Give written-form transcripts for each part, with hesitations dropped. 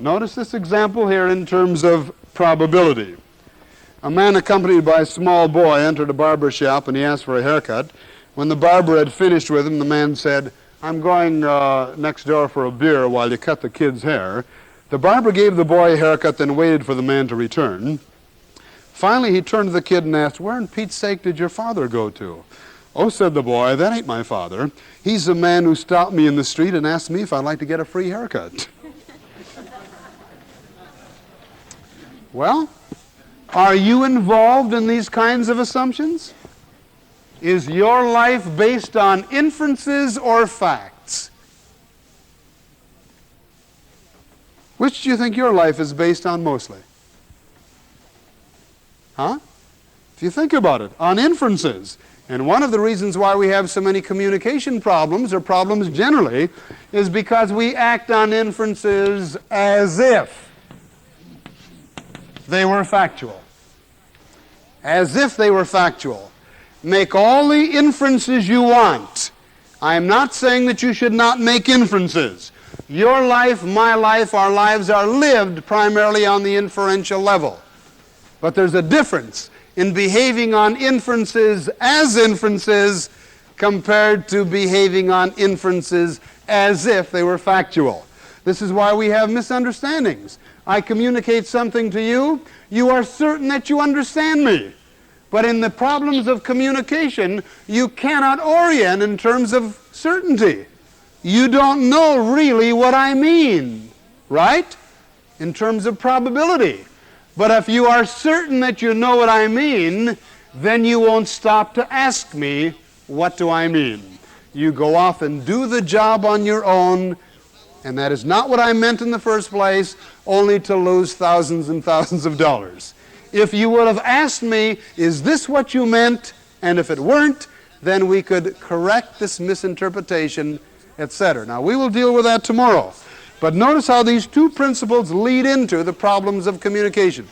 Notice this example here in terms of probability. A man accompanied by a small boy entered a barber shop and he asked for a haircut. When the barber had finished with him, the man said, "I'm going next door for a beer while you cut the kid's hair." The barber gave the boy a haircut, then waited for the man to return. Finally, he turned to the kid and asked, "Where in Pete's sake did your father go to?" "Oh," said the boy, "that ain't my father. He's the man who stopped me in the street and asked me if I'd like to get a free haircut." Well, are you involved in these kinds of assumptions? Is your life based on inferences or facts? Which do you think your life is based on mostly? Huh? If you think about it, on inferences. And one of the reasons why we have so many communication problems, or problems generally, is because we act on inferences as if they were factual. As if they were factual. Make all the inferences you want. I am not saying that you should not make inferences. Your life, my life, our lives are lived primarily on the inferential level. But there's a difference in behaving on inferences as inferences compared to behaving on inferences as if they were factual. This is why we have misunderstandings. I communicate something to you, you are certain that you understand me. But in the problems of communication, you cannot orient in terms of certainty. You don't know really what I mean, right? In terms of probability. But if you are certain that you know what I mean, then you won't stop to ask me, what do I mean? You go off and do the job on your own, and that is not what I meant in the first place, only to lose thousands and thousands of dollars. If you would have asked me, is this what you meant? And if it weren't, then we could correct this misinterpretation, etc. Now, we will deal with that tomorrow. But notice how these two principles lead into the problems of communication.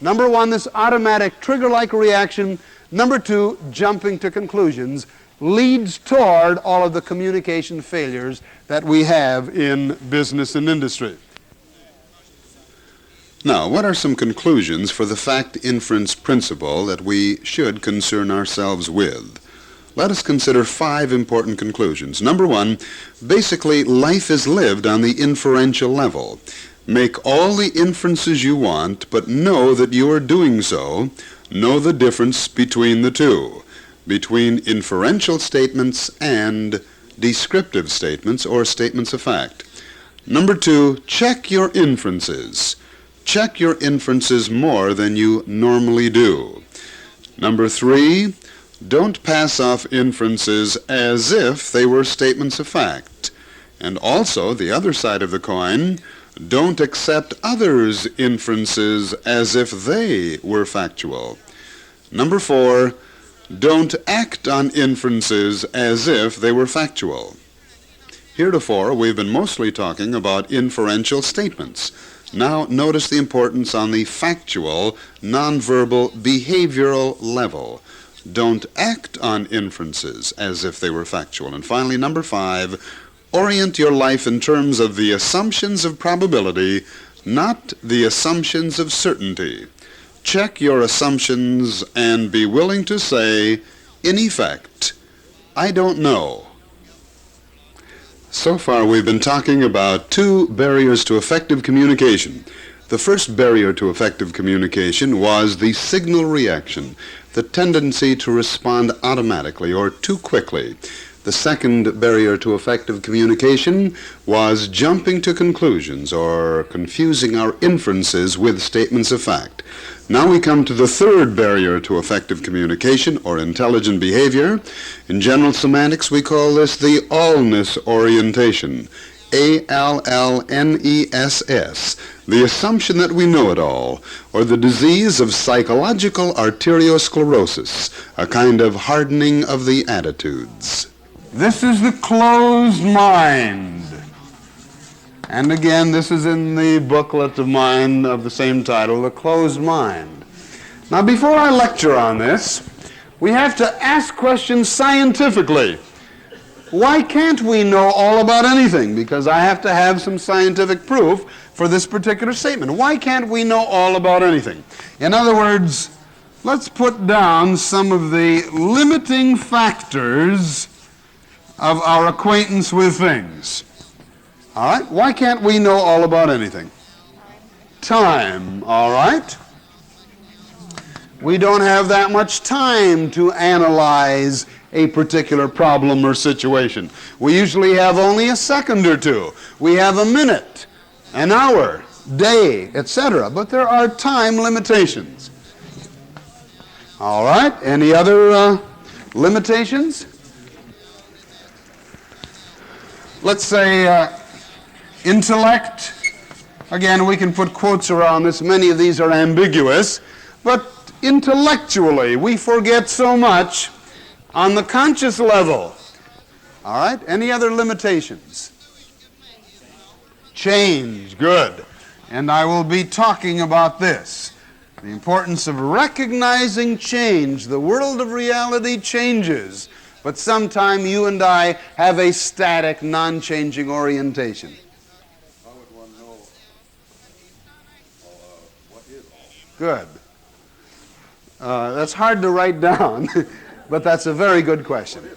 Number one, this automatic trigger-like reaction. Number two, jumping to conclusions, leads toward all of the communication failures that we have in business and industry. Now, what are some conclusions for the fact-inference principle that we should concern ourselves with? Let us consider 5 important conclusions. Number one, basically, life is lived on the inferential level. Make all the inferences you want, but know that you are doing so. Know the difference between the two, between inferential statements and descriptive statements or statements of fact. Number two, check your inferences. Check your inferences more than you normally do. Number three, don't pass off inferences as if they were statements of fact. And also, the other side of the coin, don't accept others' inferences as if they were factual. Number four, don't act on inferences as if they were factual. Heretofore, we've been mostly talking about inferential statements. Now, notice the importance on the factual, nonverbal, behavioral level. Don't act on inferences as if they were factual. And finally, number 5, orient your life in terms of the assumptions of probability, not the assumptions of certainty. Check your assumptions and be willing to say, in effect, I don't know. So far, we've been talking about 2 barriers to effective communication. The first barrier to effective communication was the signal reaction, the tendency to respond automatically or too quickly. The second barrier to effective communication was jumping to conclusions or confusing our inferences with statements of fact. Now we come to the third barrier to effective communication or intelligent behavior. In general semantics, we call this the allness orientation. ALLNESS, the assumption that we know it all, or the disease of psychological arteriosclerosis, a kind of hardening of the attitudes. This is the closed mind. And again, this is in the booklet of mine of the same title, The Closed Mind. Now, before I lecture on this, we have to ask questions scientifically. why can't we know all about anything? Because I have to have some scientific proof for this particular statement. Why can't we know all about anything? In other words, let's put down some of the limiting factors of our acquaintance with things. All right? Why can't we know all about anything? Time, all right? We don't have that much time to analyze a particular problem or situation. We usually have only a second or two. We have a minute, an hour, day, etc. But there are time limitations. All right, any other limitations? Let's say intellect. Again, we can put quotes around this. Many of these are ambiguous, but intellectually, we forget so much on the conscious level. All right, any other limitations? Change, good. And I will be talking about this. The importance of recognizing change. The world of reality changes, but sometime you and I have a static, non-changing orientation. How would one know what is all? Good. That's hard to write down, but that's a very good question.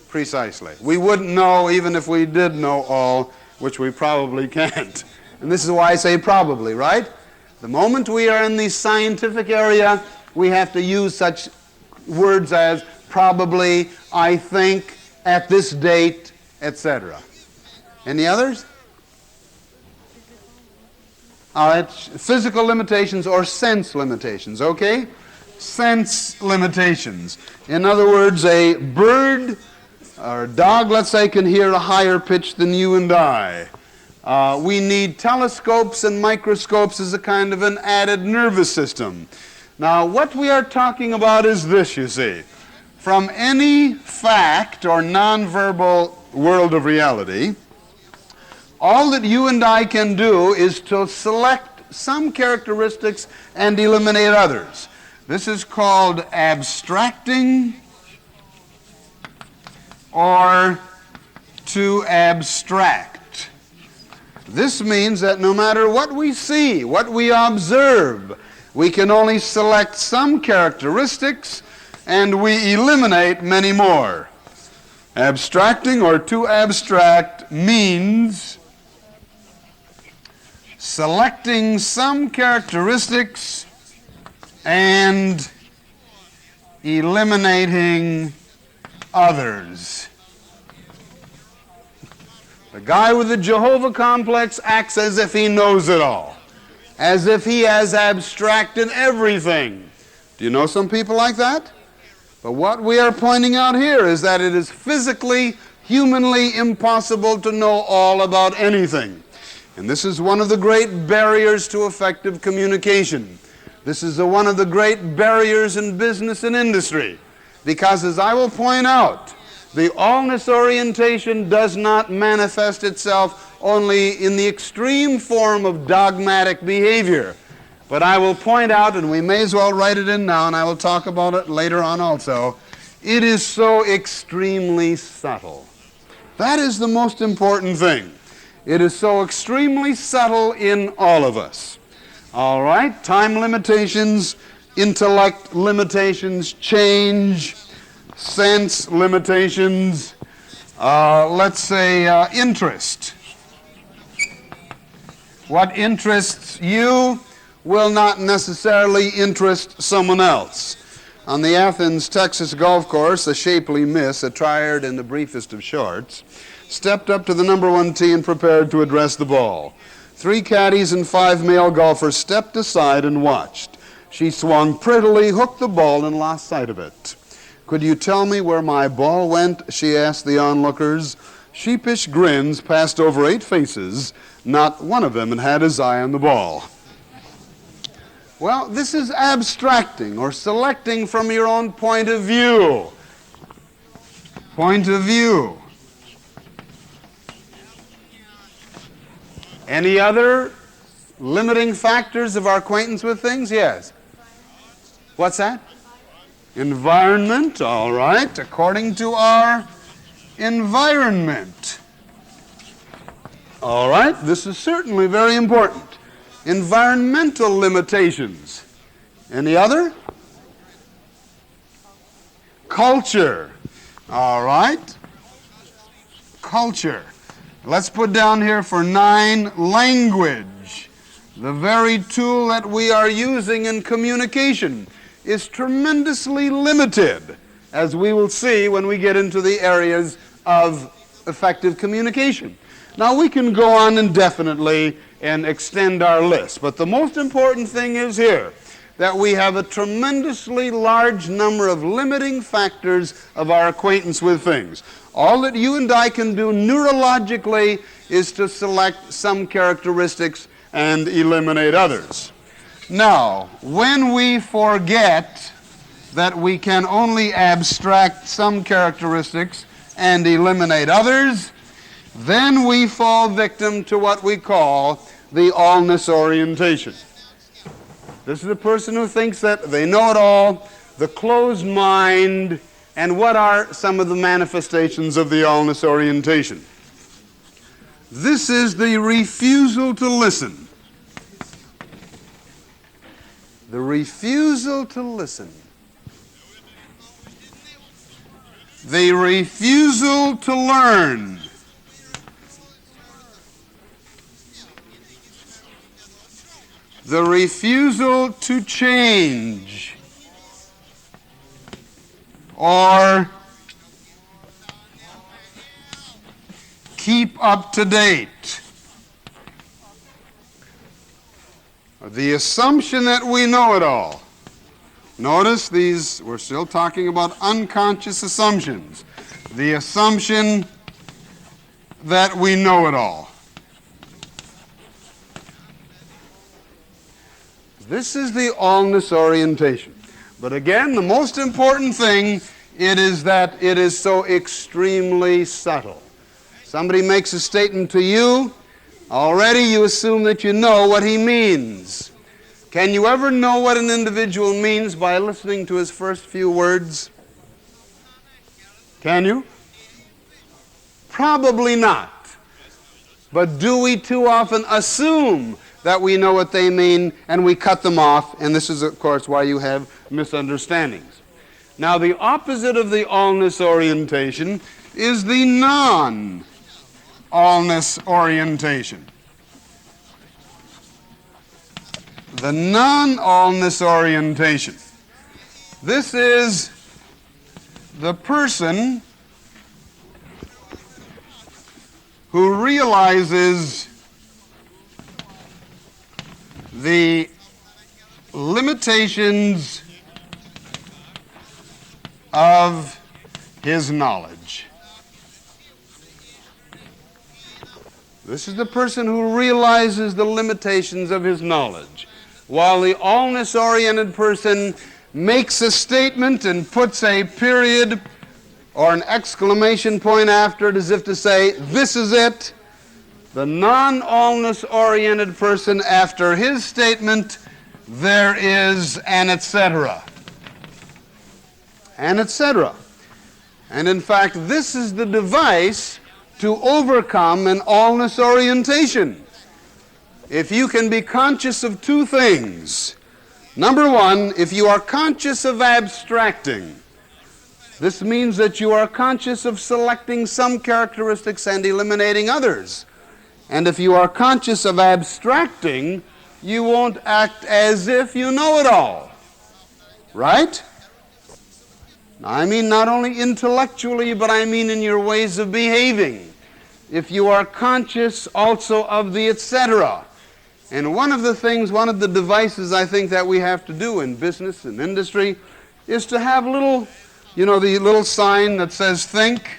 Precisely. We wouldn't know even if we did know all, which we probably can't. And this is why I say probably, right? The moment we are in the scientific area, we have to use such words as probably, I think, at this date, etc. Any others? All right, physical limitations or sense limitations, okay? Sense limitations. In other words, a bird or a dog, let's say, can hear a higher pitch than you and I. We need telescopes and microscopes as a kind of an added nervous system. Now, what we are talking about is this, you see. From any fact or nonverbal world of reality, all that you and I can do is to select some characteristics and eliminate others. This is called abstracting or to abstract. This means that no matter what we see, what we observe, we can only select some characteristics and we eliminate many more. Abstracting or to abstract means selecting some characteristics and eliminating others. The guy with the Jehovah complex acts as if he knows it all, as if he has abstracted everything. Do you know some people like that? But what we are pointing out here is that it is physically, humanly impossible to know all about anything. And this is one of the great barriers to effective communication. This is one of the great barriers in business and industry. Because as I will point out, the allness orientation does not manifest itself only in the extreme form of dogmatic behavior. But I will point out, and we may as well write it in now, and I will talk about it later on also, it is so extremely subtle. That is the most important thing. It is so extremely subtle in all of us. All right, time limitations, intellect limitations, change, sense limitations, let's say interest. What interests you will not necessarily interest someone else. On the Athens, Texas golf course, a shapely miss, attired in the briefest of shorts, stepped up to the number 1 tee and prepared to address the ball. 3 caddies and 5 male golfers stepped aside and watched. She swung prettily, hooked the ball, and lost sight of it. "Could you tell me where my ball went?" she asked the onlookers. Sheepish grins passed over 8 faces. Not one of them had had his eye on the ball. Well, this is abstracting or selecting from your own point of view. Point of view. Any other limiting factors of our acquaintance with things? Yes. What's that? Environment, all right. According to our environment. All right, this is certainly very important. Environmental limitations. Any other? Culture. All right. Culture. Let's put down here for 9, language. The very tool that we are using in communication is tremendously limited, as we will see when we get into the areas of effective communication. Now, we can go on indefinitely and extend our list, but the most important thing is here that we have a tremendously large number of limiting factors of our acquaintance with things. All that you and I can do neurologically is to select some characteristics and eliminate others. Now, when we forget that we can only abstract some characteristics and eliminate others, then we fall victim to what we call the allness orientation. This is a person who thinks that they know it all, the closed mind, and what are some of the manifestations of the allness orientation? This is the refusal to listen. The refusal to listen. The refusal to learn. The refusal to change or keep up to date. The assumption that we know it all. Notice these, we're still talking about unconscious assumptions. The assumption that we know it all. This is the allness orientation. But again, the most important thing, it is that it is so extremely subtle. Somebody makes a statement to you, already you assume that you know what he means. Can you ever know what an individual means by listening to his first few words? Can you? Probably not. But do we too often assume that we know what they mean, and we cut them off, and this is, of course, why you have misunderstandings. Now, the opposite of the allness orientation is the non-allness orientation. The non-allness orientation. This is the person who realizes the limitations of his knowledge. This is the person who realizes the limitations of his knowledge. While the allness-oriented person makes a statement and puts a period or an exclamation point after it as if to say, this is it, the non-allness-oriented person, after his statement, there is an etc. An etc. And in fact, this is the device to overcome an allness orientation. If you can be conscious of two things. Number one, if you are conscious of abstracting, this means that you are conscious of selecting some characteristics and eliminating others. And if you are conscious of abstracting, you won't act as if you know it all. Right? Now, I mean not only intellectually, but I mean in your ways of behaving. If you are conscious also of the etc. And one of the devices I think that we have to do in business and industry is to have little, the little sign that says think.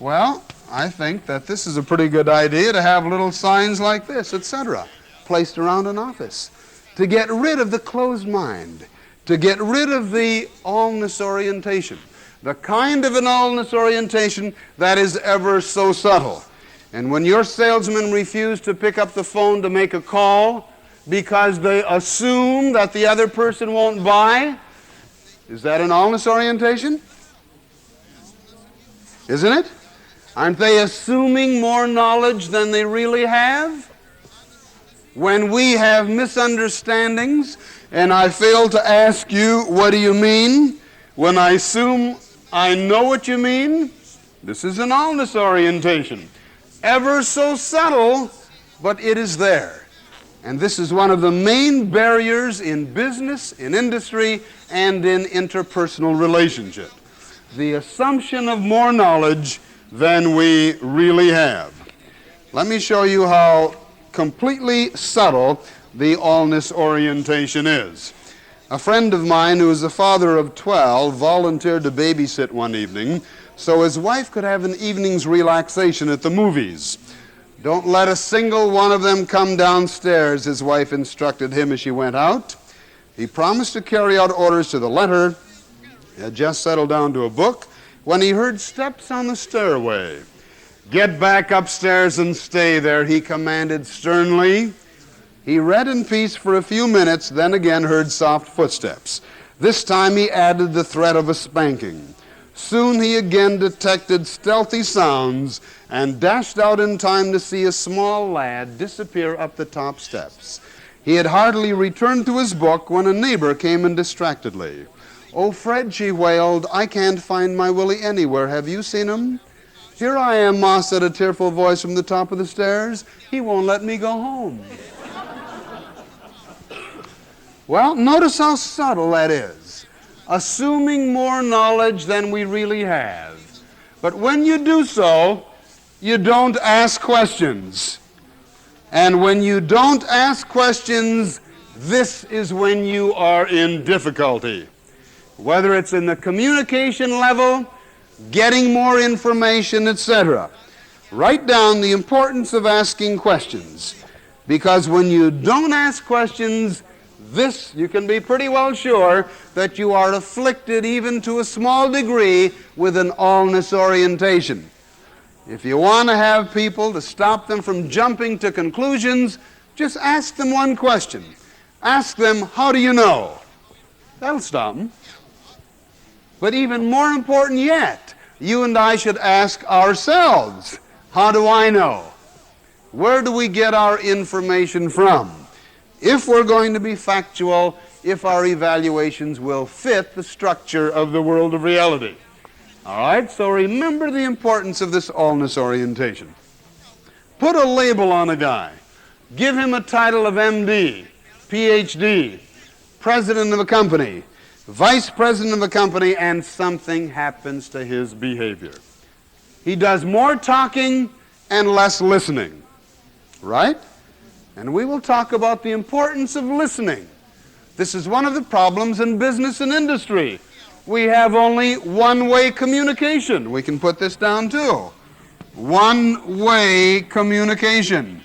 Well, I think that this is a pretty good idea to have little signs like this, etc., placed around an office to get rid of the closed mind, to get rid of the allness orientation, the kind of an allness orientation that is ever so subtle. And when your salesmen refuse to pick up the phone to make a call because they assume that the other person won't buy, is that an allness orientation? Isn't it? Aren't they assuming more knowledge than they really have? When we have misunderstandings and I fail to ask you, what do you mean? When I assume I know what you mean, this is an allness orientation. Ever so subtle, but it is there. And this is one of the main barriers in business, in industry, and in interpersonal relationship. The assumption of more knowledge than we really have. Let me show you how completely subtle the allness orientation is. A friend of mine who is the father of 12 volunteered to babysit one evening so his wife could have an evening's relaxation at the movies. Don't let a single one of them come downstairs, his wife instructed him as she went out. He promised to carry out orders to the letter. He had just settled down to a book when he heard steps on the stairway. "Get back upstairs and stay there," he commanded sternly. He read in peace for a few minutes, then again heard soft footsteps. This time he added the threat of a spanking. Soon he again detected stealthy sounds and dashed out in time to see a small lad disappear up the top steps. He had hardly returned to his book when a neighbor came in distractedly. "Oh, Fred," she wailed, "I can't find my Willie anywhere. Have you seen him?" "Here I am, Ma," said a tearful voice from the top of the stairs. "He won't let me go home." Well, notice how subtle that is. Assuming more knowledge than we really have. But when you do so, you don't ask questions. And when you don't ask questions, this is when you are in difficulty. Whether it's in the communication level, getting more information, etc. Write down the importance of asking questions. Because when you don't ask questions, this, you can be pretty well sure that you are afflicted even to a small degree with an allness orientation. If you want to have people, to stop them from jumping to conclusions, just ask them one question. Ask them, "How do you know?" That'll stop them. But even more important yet, you and I should ask ourselves, how do I know? Where do we get our information from? If we're going to be factual, if our evaluations will fit the structure of the world of reality. All right, so remember the importance of this allness orientation. Put a label on a guy. Give him a title of MD, PhD, president of a company, vice president of a company, and something happens to his behavior. He does more talking and less listening, right? And we will talk about the importance of listening. This is one of the problems in business and industry. We have only one-way communication. We can put this down too. One-way communication.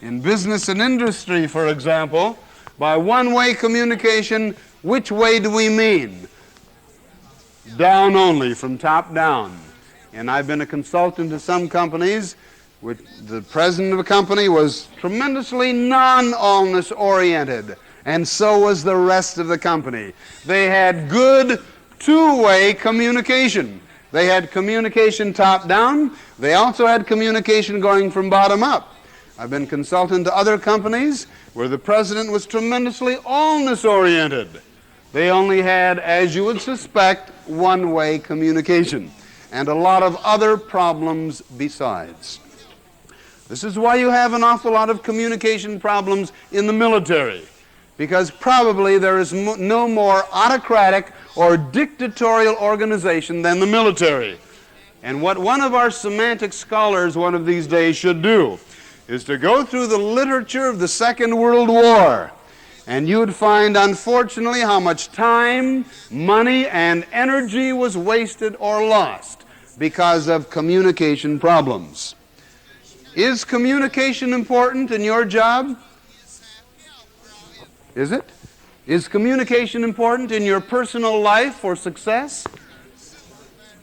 In business and industry, for example, by one-way communication, which way do we mean? Down only, from top down. And I've been a consultant to some companies where the president of a company was tremendously non-allness oriented, and so was the rest of the company. They had good two-way communication. They had communication top down. They also had communication going from bottom up. I've been consultant to other companies where the president was tremendously allness oriented. They only had, as you would suspect, one-way communication and a lot of other problems besides. This is why you have an awful lot of communication problems in the military, because probably there is no more autocratic or dictatorial organization than the military. And what one of our semantic scholars one of these days should do is to go through the literature of the Second World War, and you would find, unfortunately, how much time, money, and energy was wasted or lost because of communication problems. Is communication important in your job? Is it? Is communication important in your personal life for success?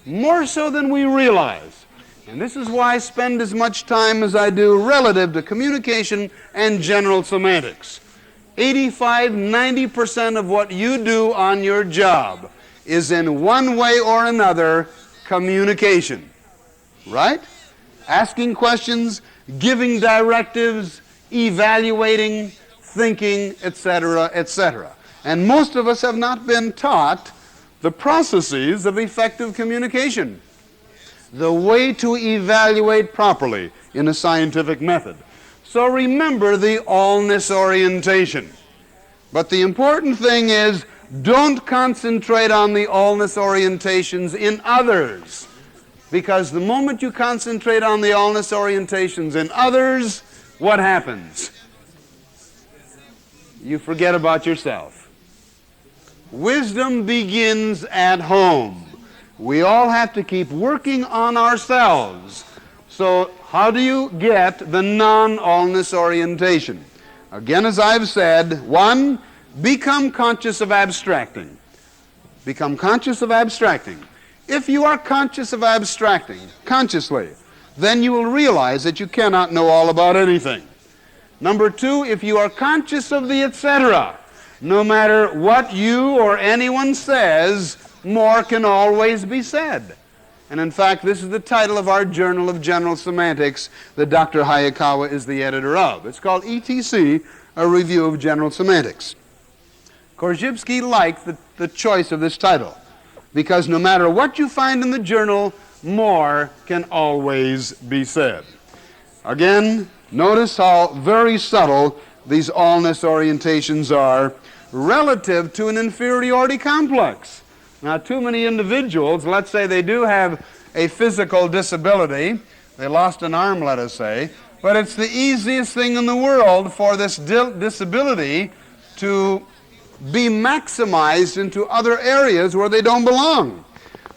More so than we realize. And this is why I spend as much time as I do relative to communication and general semantics. 85–90% of what you do on your job is in one way or another communication. Right? Asking questions, giving directives, evaluating, thinking, etc., etc. And most of us have not been taught the processes of effective communication, the way to evaluate properly in a scientific method. So remember the allness orientation. But the important thing is, don't concentrate on the allness orientations in others. Because the moment you concentrate on the allness orientations in others, what happens? You forget about yourself. Wisdom begins at home. We all have to keep working on ourselves. So how do you get the non-allness orientation? Again, as I've said, one, become conscious of abstracting. Become conscious of abstracting. If you are conscious of abstracting, consciously, then you will realize that you cannot know all about anything. Number two, if you are conscious of the etc., no matter what you or anyone says, more can always be said. And in fact, this is the title of our Journal of General Semantics that Dr. Hayakawa is the editor of. It's called ETC, a Review of General Semantics. Korzybski liked the choice of this title, because no matter what you find in the journal, more can always be said. Again, notice how very subtle these allness orientations are relative to an inferiority complex. Now, too many individuals, let's say they do have a physical disability, they lost an arm, let us say, but it's the easiest thing in the world for this disability to be maximized into other areas where they don't belong.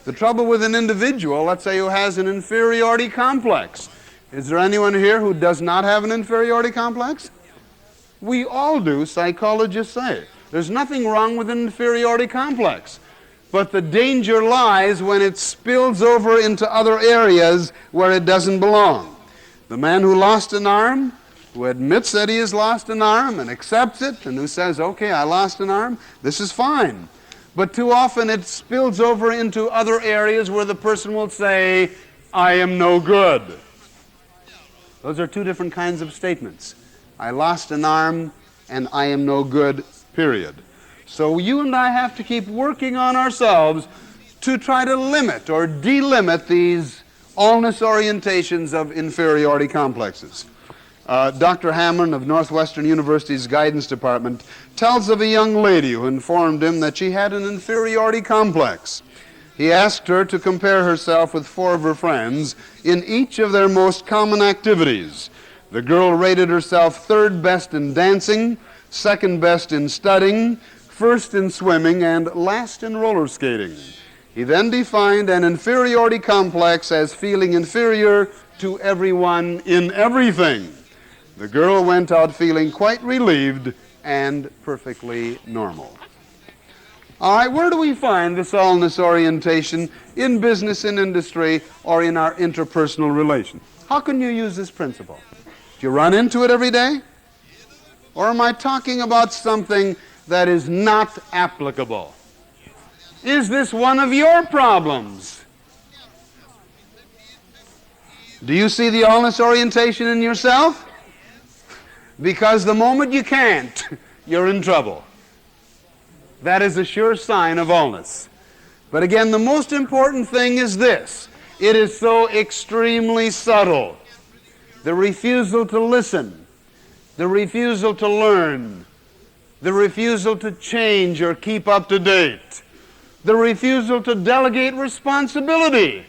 The trouble with an individual, let's say, who has an inferiority complex. Is there anyone here who does not have an inferiority complex? We all do, psychologists say. There's nothing wrong with an inferiority complex. But the danger lies when it spills over into other areas where it doesn't belong. The man who lost an arm, who admits that he has lost an arm and accepts it, and who says, okay, I lost an arm, this is fine. But too often it spills over into other areas where the person will say, I am no good. Those are two different kinds of statements. I lost an arm and I am no good, period. So you and I have to keep working on ourselves to try to limit or delimit these allness orientations of inferiority complexes. Dr. Hammond of Northwestern University's guidance department tells of a young lady who informed him that she had an inferiority complex. He asked her to compare herself with 4 of her friends in each of their most common activities. The girl rated herself 3rd best in dancing, 2nd best in studying, 1st in swimming, and last in roller skating. He then defined an inferiority complex as feeling inferior to everyone in everything. The girl went out feeling quite relieved and perfectly normal. All right, where do we find this allness orientation in business and industry or in our interpersonal relations? How can you use this principle? Do you run into it every day? Or am I talking about something that is not applicable? Is this one of your problems? Do you see the allness orientation in yourself? Because the moment you can't, you're in trouble. That is a sure sign of allness. But again, the most important thing is this. It is so extremely subtle. The refusal to listen, the refusal to learn, the refusal to change or keep up to date, the refusal to delegate responsibility.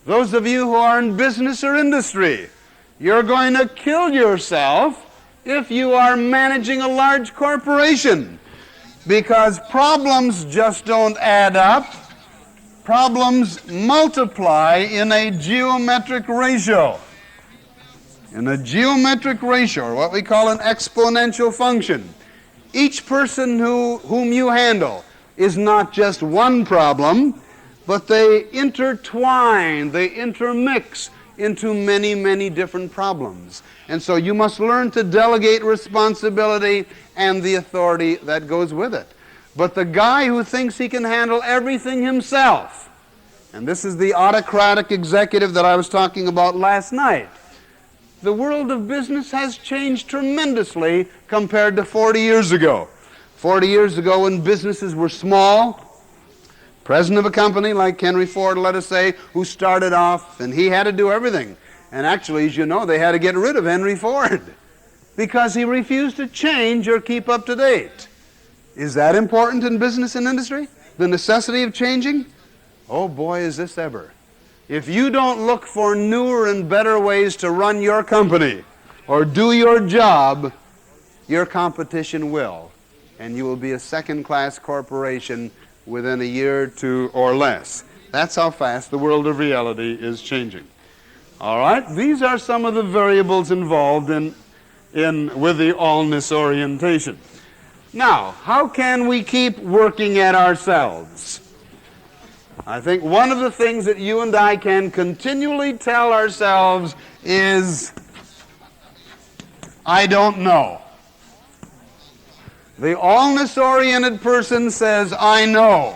Those of you who are in business or industry, you're going to kill yourself if you are managing a large corporation, because problems just don't add up. Problems multiply in a geometric ratio. In a geometric ratio, or what we call an exponential function. Each person whom you handle is not just one problem, but they intertwine, they intermix into many, many different problems. And so you must learn to delegate responsibility and the authority that goes with it. But the guy who thinks he can handle everything himself, and this is the autocratic executive that I was talking about last night, the world of business has changed tremendously compared to 40 years ago. 40 years ago, when businesses were small, president of a company like Henry Ford, let us say, who started off, and he had to do everything. And actually, as you know, they had to get rid of Henry Ford because he refused to change or keep up to date. Is that important in business and industry? The necessity of changing? Oh boy, is this ever. If you don't look for newer and better ways to run your company or do your job, your competition will. And you will be a second-class corporation within a year or two or less. That's how fast the world of reality is changing. All right, these are some of the variables involved with the allness orientation. Now, how can we keep working at ourselves? I think one of the things that you and I can continually tell ourselves is, I don't know. The allness-oriented person says, I know.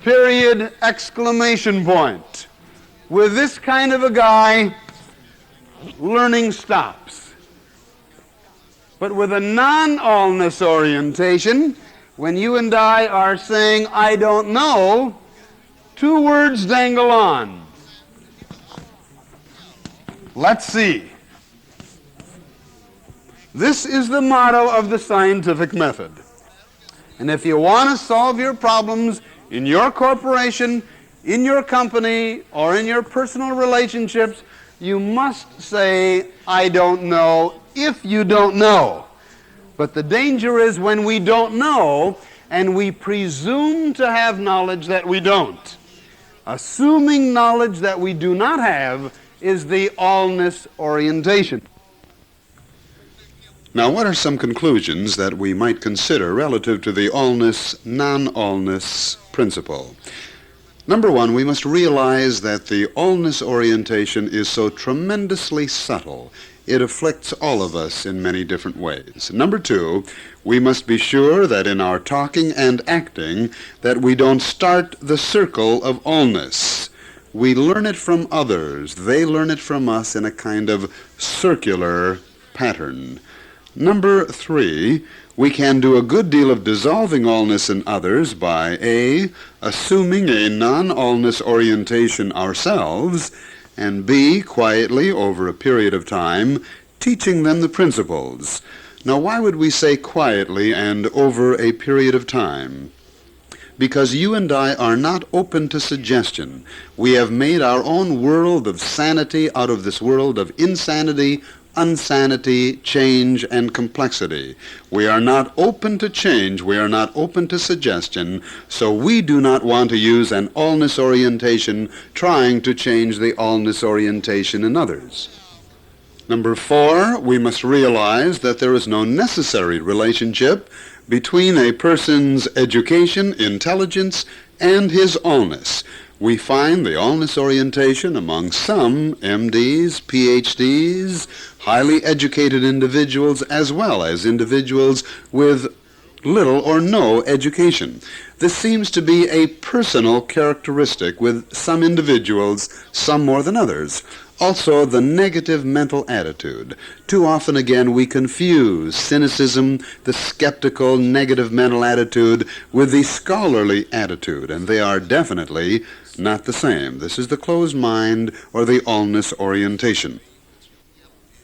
Period, exclamation point. With this kind of a guy, learning stops. But with a non-allness orientation, when you and I are saying, I don't know, two words dangle on. Let's see. This is the motto of the scientific method. And if you want to solve your problems in your corporation, in your company, or in your personal relationships, you must say, I don't know, if you don't know. But the danger is when we don't know and we presume to have knowledge that we don't. Assuming knowledge that we do not have is the allness orientation. Now, what are some conclusions that we might consider relative to the allness, non-allness principle? Number one, we must realize that the allness orientation is so tremendously subtle, it afflicts all of us in many different ways. Number two, we must be sure that in our talking and acting that we don't start the circle of allness. We learn it from others. They learn it from us in a kind of circular pattern. Number three, we can do a good deal of dissolving allness in others by A, assuming a non-allness orientation ourselves, and B, quietly, over a period of time, teaching them the principles. Now, why would we say quietly and over a period of time? Because you and I are not open to suggestion. We have made our own world of sanity out of this world of insanity, unsanity, change, and complexity. We are not open to change. We are not open to suggestion. So we do not want to use an allness orientation trying to change the allness orientation in others. Number four, we must realize that there is no necessary relationship between a person's education, intelligence, and his allness. We find the allness orientation among some MDs, PhDs, highly educated individuals, as well as individuals with little or no education. This seems to be a personal characteristic with some individuals, some more than others. Also, the negative mental attitude. Too often, again, we confuse cynicism, the skeptical, negative mental attitude, with the scholarly attitude, and they are definitely not the same. This is the closed mind or the allness orientation.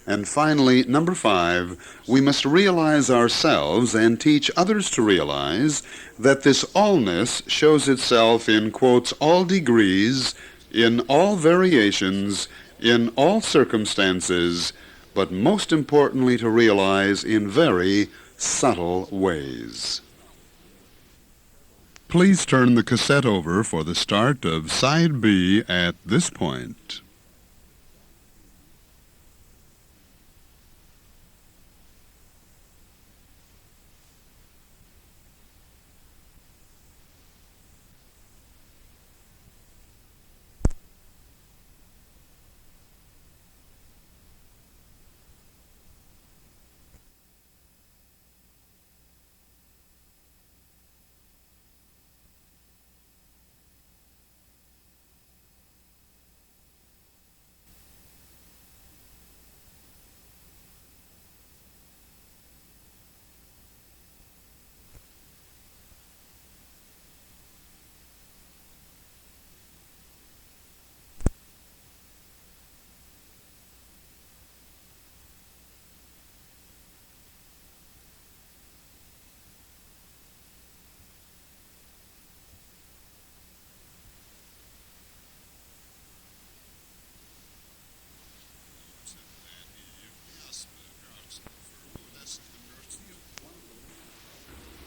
And finally, number five, we must realize ourselves and teach others to realize that this allness shows itself in, quotes, all degrees, in all variations, in all circumstances, but most importantly to realize in very subtle ways. Please turn the cassette over for the start of Side B at this point.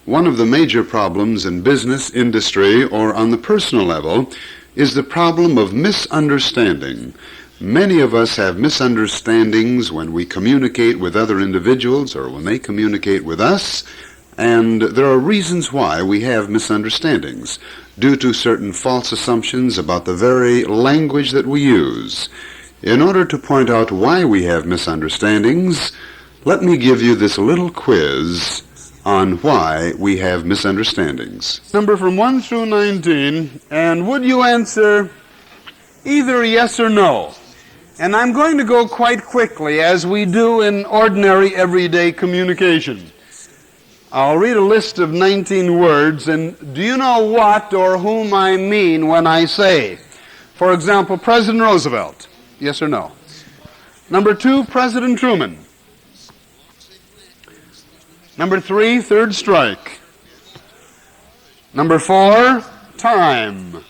One of the major problems in business, industry, or on the personal level is the problem of misunderstanding. Many of us have misunderstandings when we communicate with other individuals or when they communicate with us, and there are reasons why we have misunderstandings due to certain false assumptions about the very language that we use. In order to point out why we have misunderstandings, let me give you this little quiz on why we have misunderstandings. Number from 1 through 19, and would you answer either yes or no? And I'm going to go quite quickly, as we do in ordinary everyday communication. I'll read a list of 19 words, and do you know what or whom I mean when I say, for example, President Roosevelt? Yes or no? Number 2, President Truman. Number 3, third strike. Number 4, time.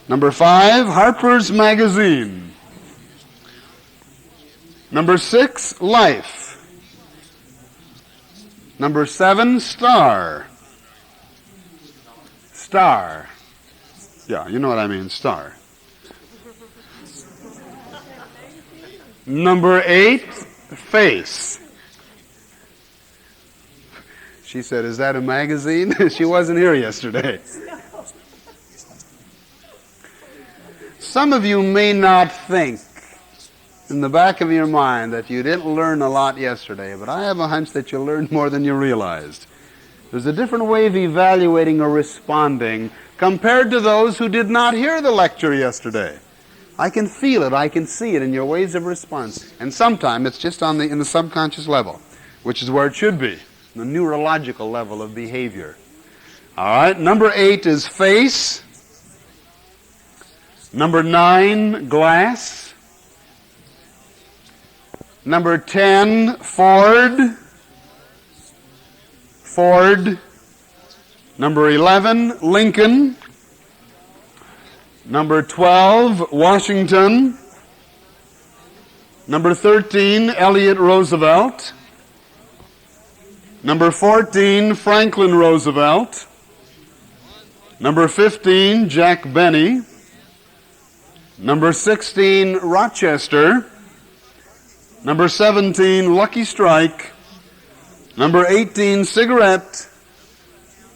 Number 5, Harper's Magazine. Number 6, life. Number 7, star. Star. Yeah, you know what I mean, star. Number 8, face. She said, is that a magazine? She wasn't here yesterday. Some of you may not think in the back of your mind that you didn't learn a lot yesterday, but I have a hunch that you learned more than you realized. There's a different way of evaluating or responding compared to those who did not hear the lecture yesterday. I can feel it, I can see it in your ways of response. And sometimes it's just in the subconscious level, which is where it should be, the neurological level of behavior. All right, number 8 is face. Number 9, glass. Number 10, Ford. Ford. Number 11, Lincoln. Number 12, Washington. Number 13, Elliott Roosevelt. Number 14, Franklin Roosevelt. Number 15, Jack Benny. Number 16, Rochester. Number 17, Lucky Strike. Number 18, cigarette.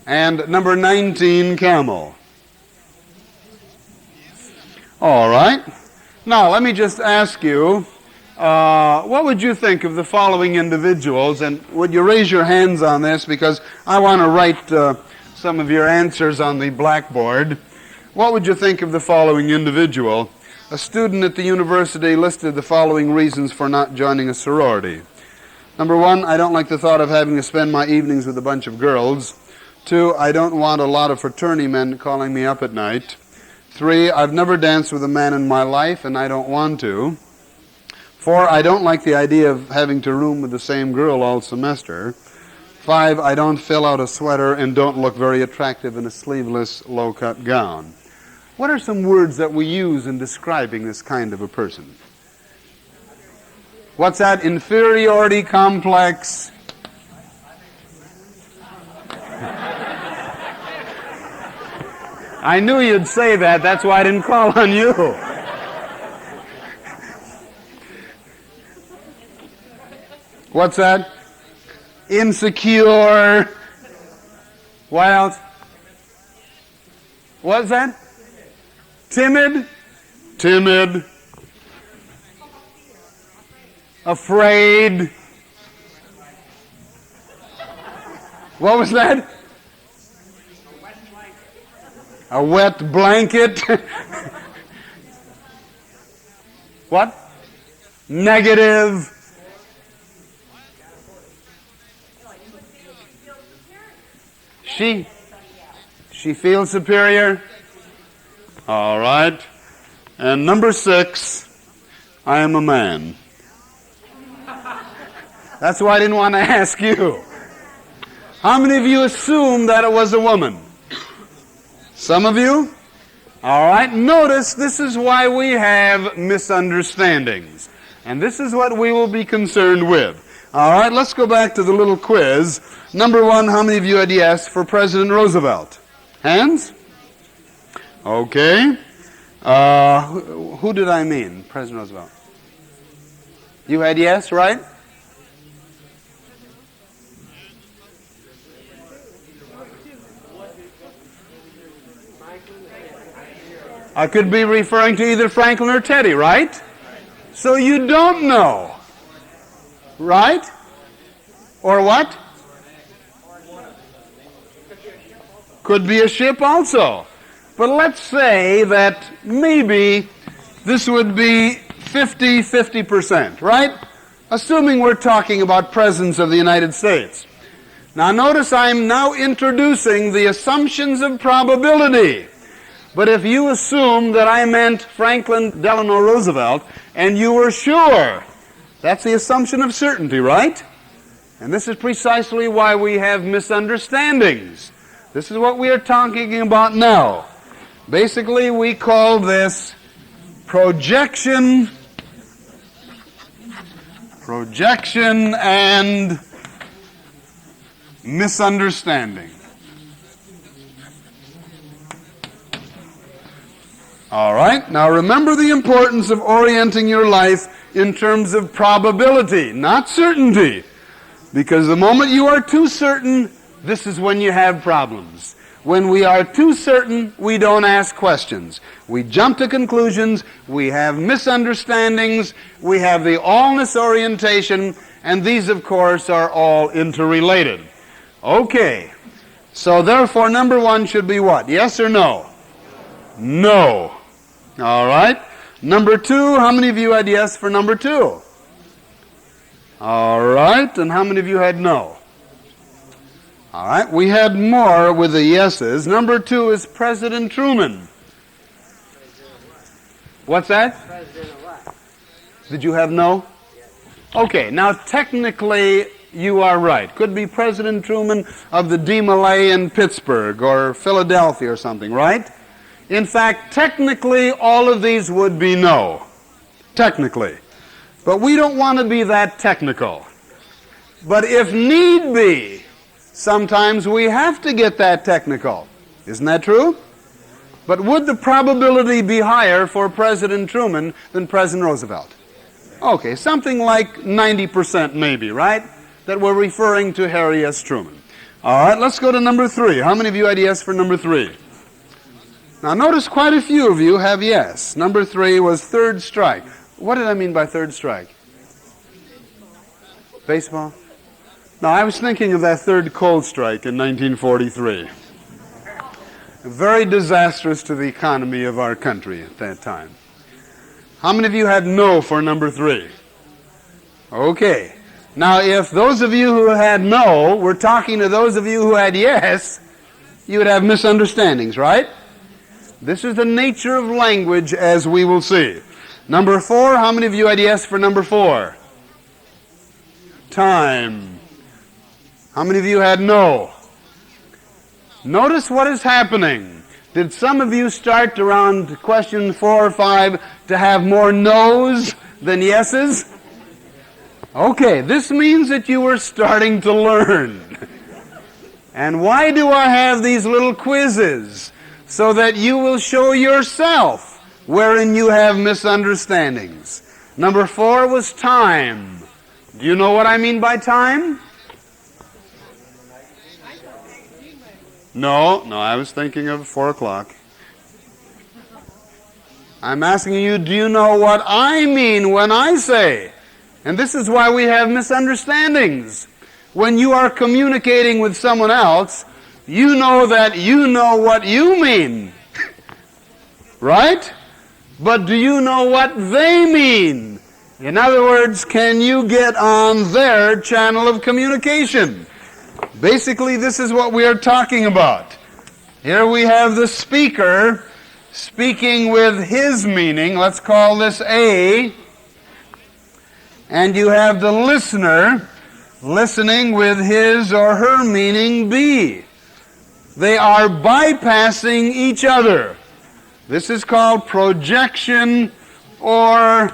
And number 19, camel. All right. Now, let me just ask you, what would you think of the following individuals? And would you raise your hands on this, because I want to write some of your answers on the blackboard. What would you think of the following individual? A student at the university listed the following reasons for not joining a sorority. Number 1, I don't like the thought of having to spend my evenings with a bunch of girls. 2, I don't want a lot of fraternity men calling me up at night. 3, I've never danced with a man in my life and I don't want to. 4, I don't like the idea of having to room with the same girl all semester. 5, I don't fill out a sweater and don't look very attractive in a sleeveless, low-cut gown. What are some words that we use in describing this kind of a person? What's that? Inferiority complex. I knew you'd say that. That's why I didn't call on you. What's that? Insecure. What else? What's that? Timid. Timid. Afraid. What was that? A wet blanket. What? Negative. She feels superior. All right. And number 6, I am a man. That's why I didn't want to ask you. How many of you assumed that it was a woman? Some of you? All right. Notice this is why we have misunderstandings. And this is what we will be concerned with. All right, let's go back to the little quiz. Number one, how many of you had yes for President Roosevelt? Hands? Okay. Who did I mean? President Roosevelt. You had yes, right? I could be referring to either Franklin or Teddy, right? So you don't know. Right? Or what? Could be a ship also. But let's say that maybe this would be 50%, right? Assuming we're talking about presidents of the United States. Now notice I'm now introducing the assumptions of probability. But if you assume that I meant Franklin Delano Roosevelt, and you were sure, that's the assumption of certainty, right? And this is precisely why we have misunderstandings. This is what we are talking about now. Basically, we call this projection and misunderstanding. All right, now remember the importance of orienting your life in terms of probability, not certainty. Because the moment you are too certain, this is when you have problems. When we are too certain, we don't ask questions. We jump to conclusions, we have misunderstandings, we have the allness orientation, and these, of course, are all interrelated. Okay, so therefore number one should be what? Yes or no? No. All right. Number two, how many of you had yes for number two? All right, and how many of you had no? All right, we had more with the yeses. Number two is President Truman. What's that? President-elect. Did you have no? Yes. Okay, now technically you are right. Could be President Truman of the DeMolay in Pittsburgh or Philadelphia or something, right? In fact, technically all of these would be no. Technically. But we don't want to be that technical. But if need be, sometimes we have to get that technical. Isn't that true? But would the probability be higher for President Truman than President Roosevelt? Okay, something like 90% maybe, right? That we're referring to Harry S. Truman. All right, let's go to number three. How many of you had yes for number three? Now notice quite a few of you have yes. Number three was third strike. What did I mean by third strike? Baseball? No, I was thinking of that third cold strike in 1943. Very disastrous to the economy of our country at that time. How many of you had no for number three? Okay. Now, if those of you who had no were talking to those of you who had yes, you would have misunderstandings, right? This is the nature of language, as we will see. Number four, how many of you had yes for number four? Time. How many of you had no? Notice what is happening. Did some of you start around question 4 or 5 to have more no's than yeses? Okay, this means that you were starting to learn. And why do I have these little quizzes? So that you will show yourself wherein you have misunderstandings. Number 4 was time. Do you know what I mean by time? No, I was thinking of 4 o'clock. I'm asking you, do you know what I mean when I say? And this is why we have misunderstandings. When you are communicating with someone else, you know that you know what you mean. Right? But do you know what they mean? In other words, can you get on their channel of communication? Basically, this is what we are talking about. Here we have the speaker speaking with his meaning. Let's call this A. And you have the listener listening with his or her meaning B. They are bypassing each other. This is called projection or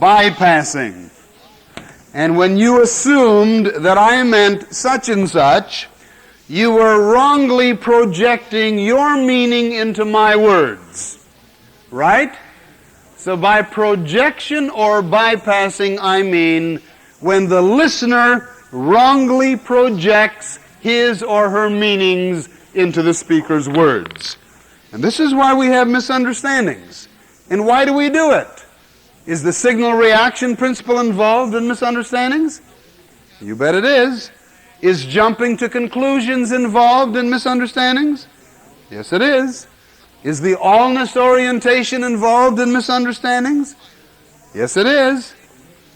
bypassing. And when you assumed that I meant such and such, you were wrongly projecting your meaning into my words. Right? So by projection or bypassing, I mean when the listener wrongly projects his or her meanings into the speaker's words. And this is why we have misunderstandings. And why do we do it? Is the signal reaction principle involved in misunderstandings? You bet it is. Is jumping to conclusions involved in misunderstandings? Yes, it is. Is the allness orientation involved in misunderstandings? Yes, it is.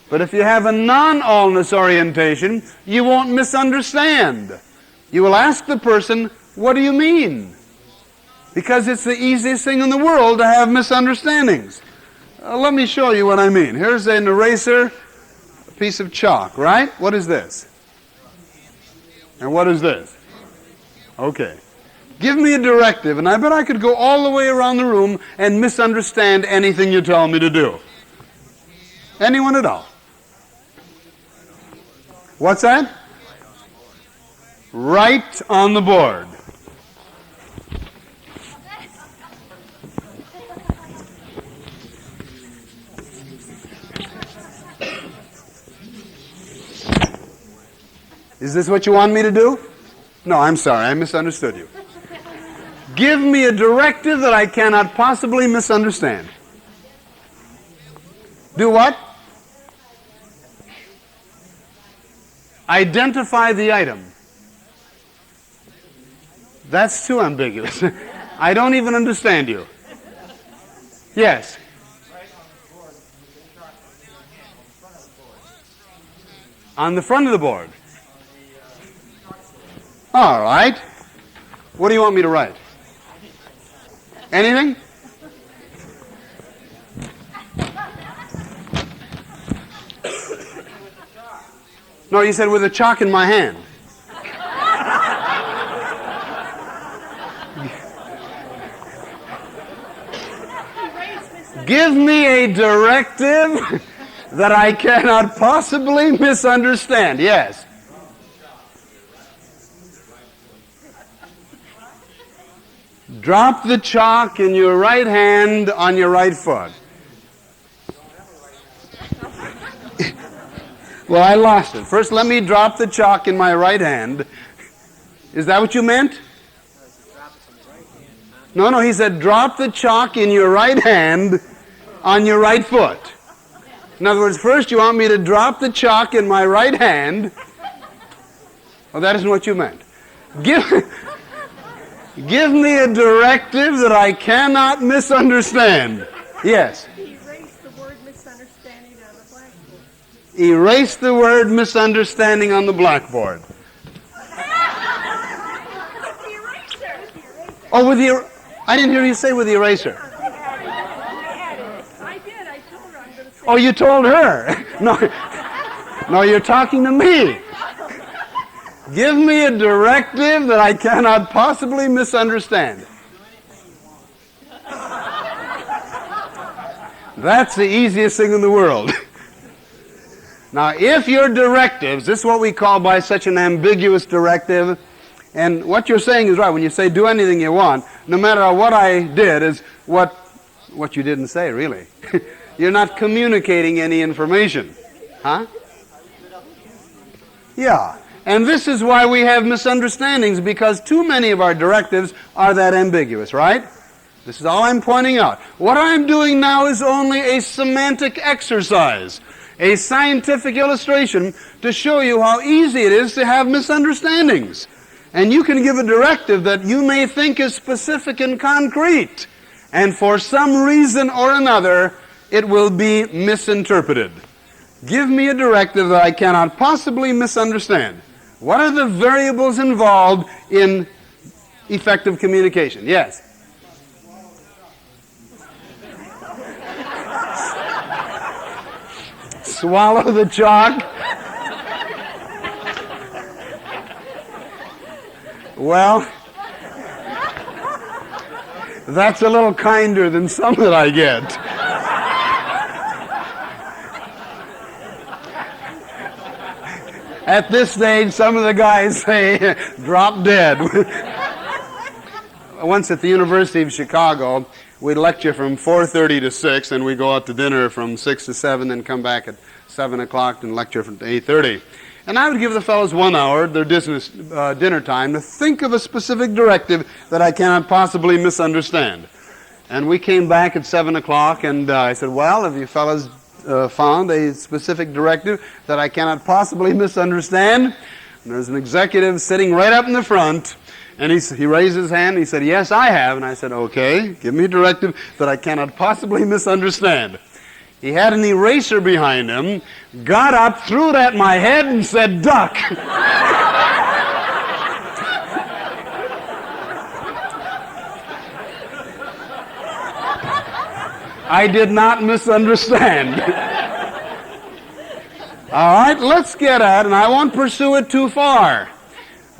But if you have a non-allness orientation, you won't misunderstand. You will ask the person, what do you mean? Because it's the easiest thing in the world to have misunderstandings. Let me show you what I mean. Here's an eraser, a piece of chalk, right? What is this? And what is this? Okay. Give me a directive, and I bet I could go all the way around the room and misunderstand anything you tell me to do. Anyone at all? What's that? Right on the board. Is this what you want me to do? No, I'm sorry, I misunderstood you. Give me a directive that I cannot possibly misunderstand. Do what? Identify the item. That's too ambiguous. I don't even understand you. Yes. On the front of the board. All right. What do you want me to write? Anything? No, you said with a chalk in my hand. Give me a directive that I cannot possibly misunderstand. Yes. Drop the chalk in your right hand on your right foot. Well, I lost it. First, let me drop the chalk in my right hand. Is that what you meant? No, he said drop the chalk in your right hand on your right foot. In other words, first you want me to drop the chalk in my right hand. Well, that isn't what you meant. Give me a directive that I cannot misunderstand. Yes. Erase the word misunderstanding on the blackboard. Erase the word misunderstanding on the blackboard. With the eraser. Oh, with the... I didn't hear you say with the eraser. I did. I told her I'm going to say. Oh, you told her. No, you're talking to me. Give me a directive that I cannot possibly misunderstand. That's the easiest thing in the world. Now, if your directives, this is what we call by such an ambiguous directive, and what you're saying is right. When you say do anything you want, no matter what I did is what you didn't say, really. You're not communicating any information. Huh? Yeah. And this is why we have misunderstandings, because too many of our directives are that ambiguous, right? This is all I'm pointing out. What I'm doing now is only a semantic exercise, a scientific illustration to show you how easy it is to have misunderstandings. And you can give a directive that you may think is specific and concrete, and for some reason or another, it will be misinterpreted. Give me a directive that I cannot possibly misunderstand. What are the variables involved in effective communication? Yes? Swallow the chalk. Well, that's a little kinder than some that I get. At this stage, some of the guys say, drop dead. Once at the University of Chicago, we'd lecture from 4:30 to 6, and we go out to dinner from 6 to 7, then come back at 7 o'clock and lecture from 8:30. And I would give the fellows 1 hour, their dinner time, to think of a specific directive that I cannot possibly misunderstand. And we came back at 7 o'clock, and I said, well, have you fellows found a specific directive that I cannot possibly misunderstand? And there's an executive sitting right up in the front, and he raised his hand, and he said, yes, I have. And I said, okay, give me a directive that I cannot possibly misunderstand. He had an eraser behind him, got up, threw it at my head, and said, duck. I did not misunderstand. All right, let's get at it, and I won't pursue it too far.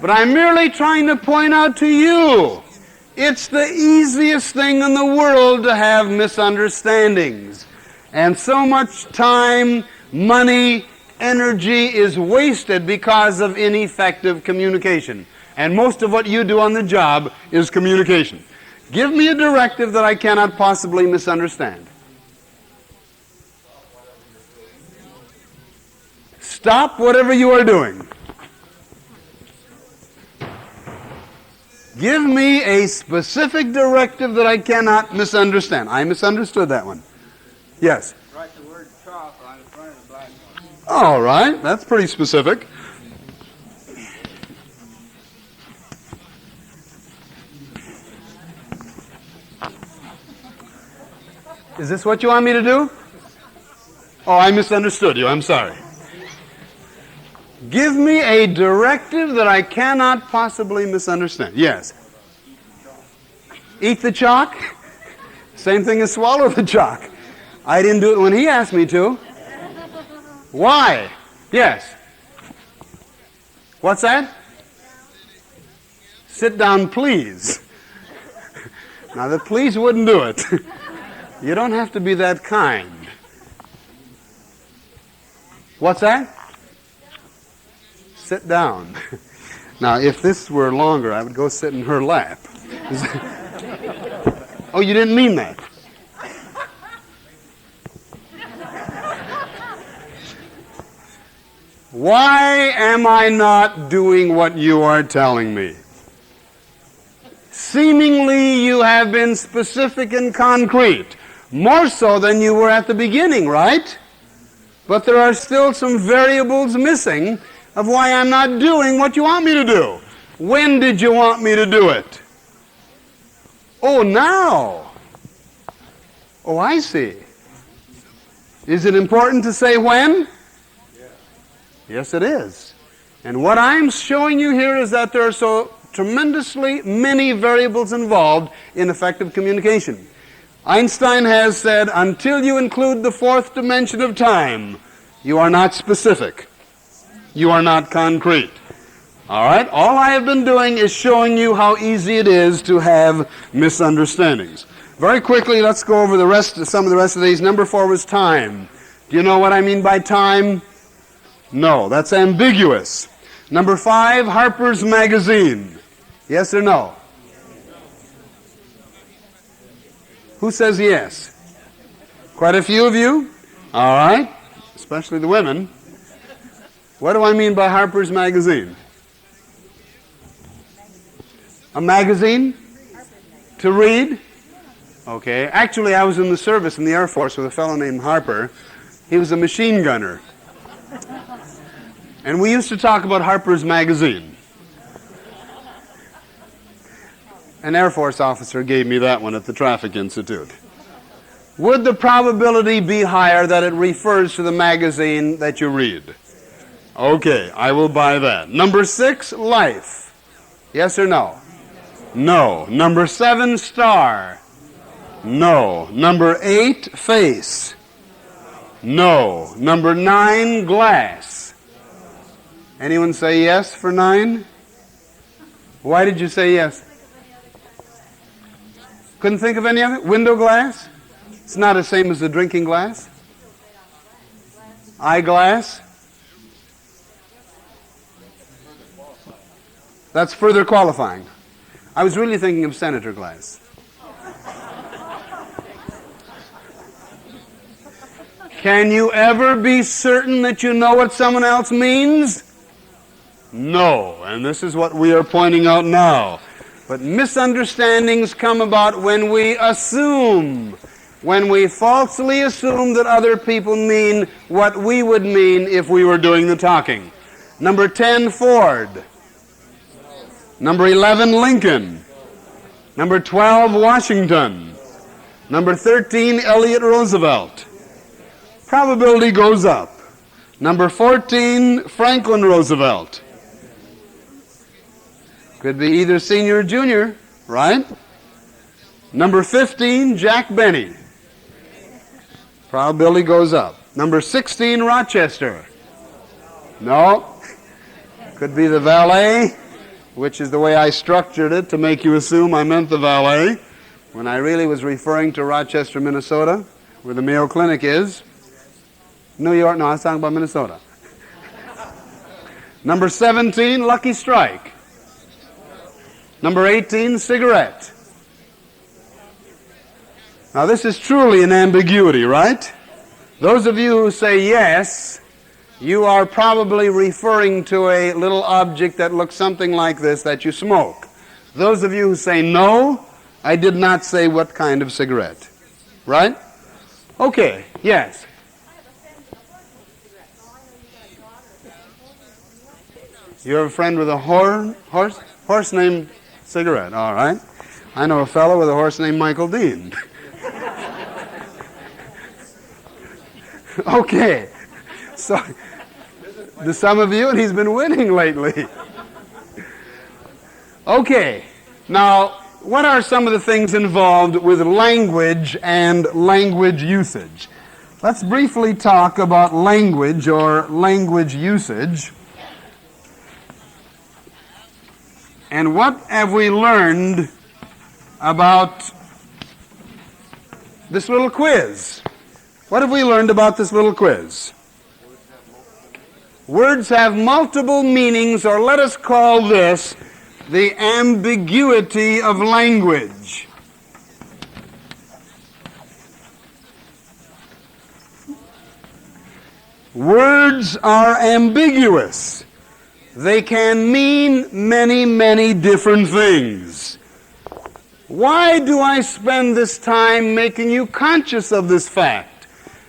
But I'm merely trying to point out to you, it's the easiest thing in the world to have misunderstandings. And so much time, money, energy is wasted because of ineffective communication. And most of what you do on the job is communication. Give me a directive that I cannot possibly misunderstand. Stop whatever you are doing. Give me a specific directive that I cannot misunderstand. I misunderstood that one. Yes? Write the word chop on the front of the blackboard. All right, that's pretty specific. Is this what you want me to do? Oh, I misunderstood you. I'm sorry. Give me a directive that I cannot possibly misunderstand. Yes. Eat the chalk? Same thing as swallow the chalk. I didn't do it when he asked me to. Why? Yes. What's that? Sit down, please. Now, the please wouldn't do it. You don't have to be that kind. What's that? Sit down. Now, if this were longer, I would go sit in her lap. Oh, you didn't mean that. Why am I not doing what you are telling me? Seemingly, you have been specific and concrete, more so than you were at the beginning, right? But there are still some variables missing of why I'm not doing what you want me to do. When did you want me to do it? Oh, now. Oh, I see. Is it important to say when? Yes, it is. And what I'm showing you here is that there are so tremendously many variables involved in effective communication. Einstein has said, until you include the fourth dimension of time, you are not specific. You are not concrete. All right? All I have been doing is showing you how easy it is to have misunderstandings. Very quickly, let's go over some of the rest of these. Number 4 was time. Do you know what I mean by time? No, that's ambiguous. Number 5, Harper's Magazine. Yes or no? Who says yes? Quite a few of you? All right, especially the women. What do I mean by Harper's Magazine? A magazine? To read? Okay. Actually, I was in the service in the Air Force with a fellow named Harper. He was a machine gunner. And we used to talk about Harper's Magazine. An Air Force officer gave me that one at the Traffic Institute. Would the probability be higher that it refers to the magazine that you read? Okay, I will buy that. Number 6, life. Yes or no? No. Number 7, star. No. Number 8, face. No. Number 9, glass. Anyone say yes for 9? Why did you say yes? Couldn't think of any other? Window glass? It's not the same as the drinking glass. Eyeglass? That's further qualifying. I was really thinking of senator glass. Can you ever be certain that you know what someone else means? No, and this is what we are pointing out now. But misunderstandings come about when we assume, when we falsely assume that other people mean what we would mean if we were doing the talking. Number 10, Ford. Number 11, Lincoln. Number 12, Washington. Number 13, Elliott Roosevelt. Probability goes up. Number 14, Franklin Roosevelt. Could be either senior or junior, right? Number 15, Jack Benny. Probability goes up. Number 16, Rochester. No. Could be the valet, which is the way I structured it to make you assume I meant the valet, when I really was referring to Rochester, Minnesota, where the Mayo Clinic is. New York, no, I was talking about Minnesota. Number 17, Lucky Strike. Number 18, cigarette. Now this is truly an ambiguity, right? Those of you who say yes, you are probably referring to a little object that looks something like this that you smoke. Those of you who say no, I did not say what kind of cigarette. Right? Okay, yes. You have a friend with a horse named Cigarette, all right. I know a fellow with a horse named Michael Dean. Okay, so to some of you, and he's been winning lately. Okay, now what are some of the things involved with language and language usage? Let's briefly talk about language or language usage. And what have we learned about this little quiz? What have we learned about this little quiz? Words have multiple meanings, or let us call this the ambiguity of language. Words are ambiguous. They can mean many, many different things. Why do I spend this time making you conscious of this fact?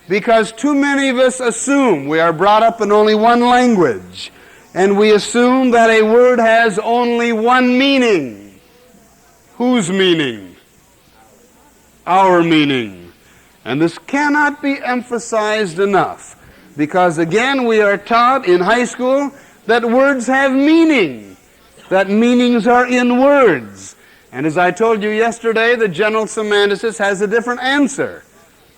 Because too many of us assume we are brought up in only one language, and we assume that a word has only one meaning. Whose meaning? Our meaning. And this cannot be emphasized enough, because again we are taught in high school that words have meaning, that meanings are in words. And as I told you yesterday, the general semanticist has a different answer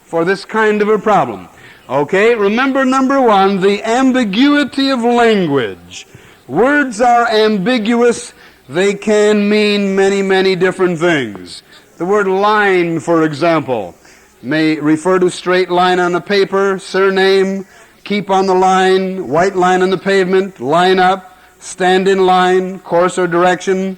for this kind of a problem. Okay, remember number one, the ambiguity of language. Words are ambiguous. They can mean many, many different things. The word line, for example, may refer to straight line on the paper, surname, keep on the line, white line on the pavement, line up, stand in line, course or direction,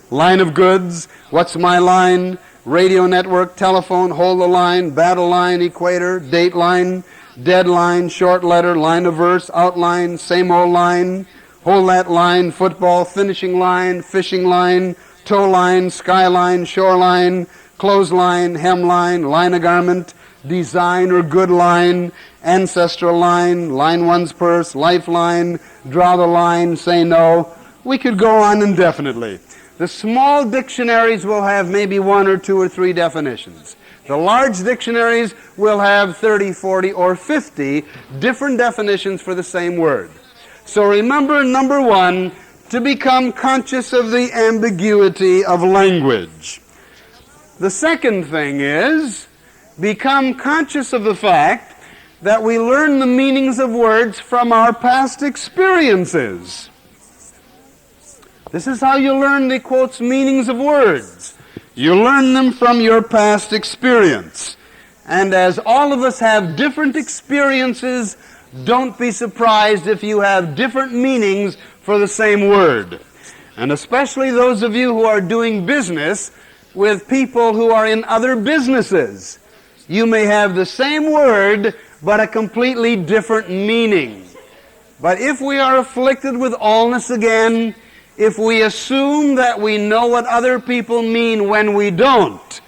line of goods, what's my line, radio network, telephone, hold the line, battle line, equator, date line, deadline, short letter, line of verse, outline, same old line, hold that line, football, finishing line, fishing line, tow line, skyline, shoreline, clothesline, hemline, line of garment, design or good line, ancestral line, line one's purse, lifeline, draw the line, say no. We could go on indefinitely. The small dictionaries will have maybe 1 or 2 or 3 definitions. The large dictionaries will have 30, 40, or 50 different definitions for the same word. So remember, number one, to become conscious of the ambiguity of language. The second thing is, become conscious of the fact that we learn the meanings of words from our past experiences. This is how you learn the, quotes, meanings of words. You learn them from your past experience. And as all of us have different experiences, don't be surprised if you have different meanings for the same word. And especially those of you who are doing business with people who are in other businesses. You may have the same word, but a completely different meaning. But if we are afflicted with allness again, if we assume that we know what other people mean when we don't,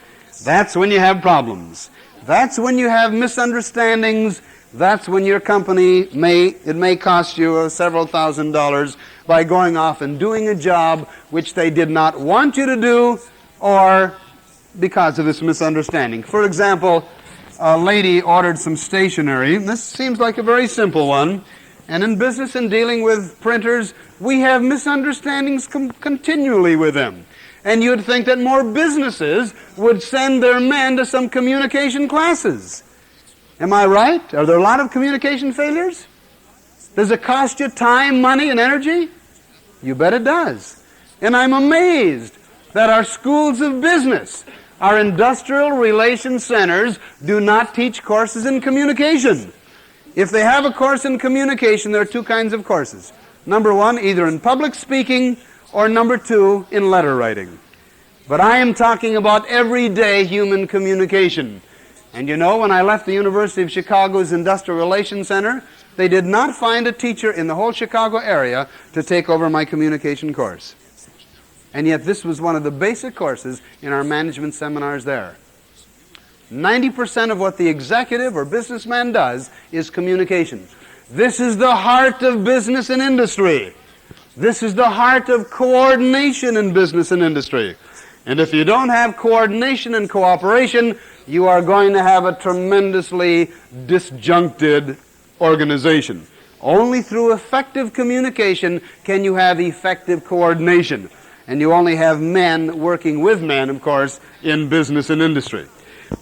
that's when you have problems. That's when you have misunderstandings. That's when your company may cost you several $1,000s by going off and doing a job which they did not want you to do, or because of this misunderstanding. For example, a lady ordered some stationery. This seems like a very simple one. And in business and dealing with printers, we have misunderstandings continually with them. And you'd think that more businesses would send their men to some communication classes. Am I right? Are there a lot of communication failures? Does it cost you time, money, and energy? You bet it does. And I'm amazed that our schools of business, our industrial relations centers, do not teach courses in communication. If they have a course in communication, there are two kinds of courses. Number one, either in public speaking, or number two, in letter writing. But I am talking about everyday human communication. And you know, when I left the University of Chicago's Industrial Relations Center, they did not find a teacher in the whole Chicago area to take over my communication course. And yet this was one of the basic courses in our management seminars there. 90% of what the executive or businessman does is communication. This is the heart of business and industry. This is the heart of coordination in business and industry. And if you don't have coordination and cooperation, you are going to have a tremendously disjuncted organization. Only through effective communication can you have effective coordination. And you only have men working with men, of course, in business and industry.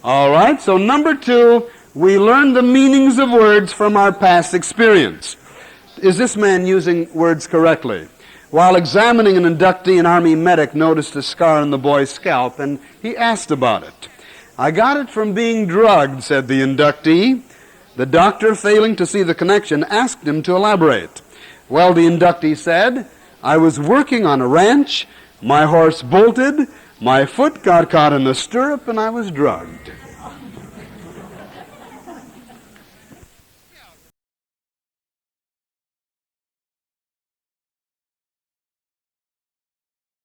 All right, so number two, we learn the meanings of words from our past experience. Is this man using words correctly? While examining an inductee, an Army medic noticed a scar on the boy's scalp, and he asked about it. "I got it from being drugged," said the inductee. The doctor, failing to see the connection, asked him to elaborate. "Well," the inductee said, "I was working on a ranch, my horse bolted, my foot got caught in the stirrup, and I was drugged."